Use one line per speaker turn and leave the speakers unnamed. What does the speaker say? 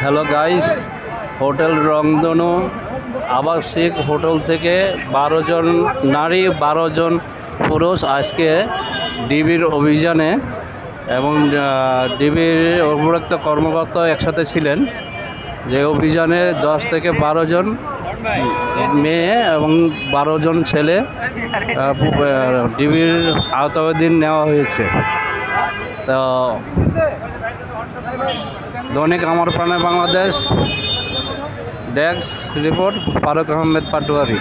Hello guys, hotel রংধনু আবাসিক hotel থেকে 12 জন নারী 12 জন পুরুষ আজকে ডিবির অভিযানে এবং ডিবির অভিযুক্ত কর্মকর্তা একসাথে ছিলেন। যে অভিযানে 10 থেকে 12 জন মেয়ে এবং 12 জন ছেলে ডিবির আওতাধীন নেওয়া হয়েছে। তো দৈনিক আমার প্রাণে বাংলাদেশ ডেস্ক রিপোর্ট ফারুক আহমেদ পাটোয়ারি।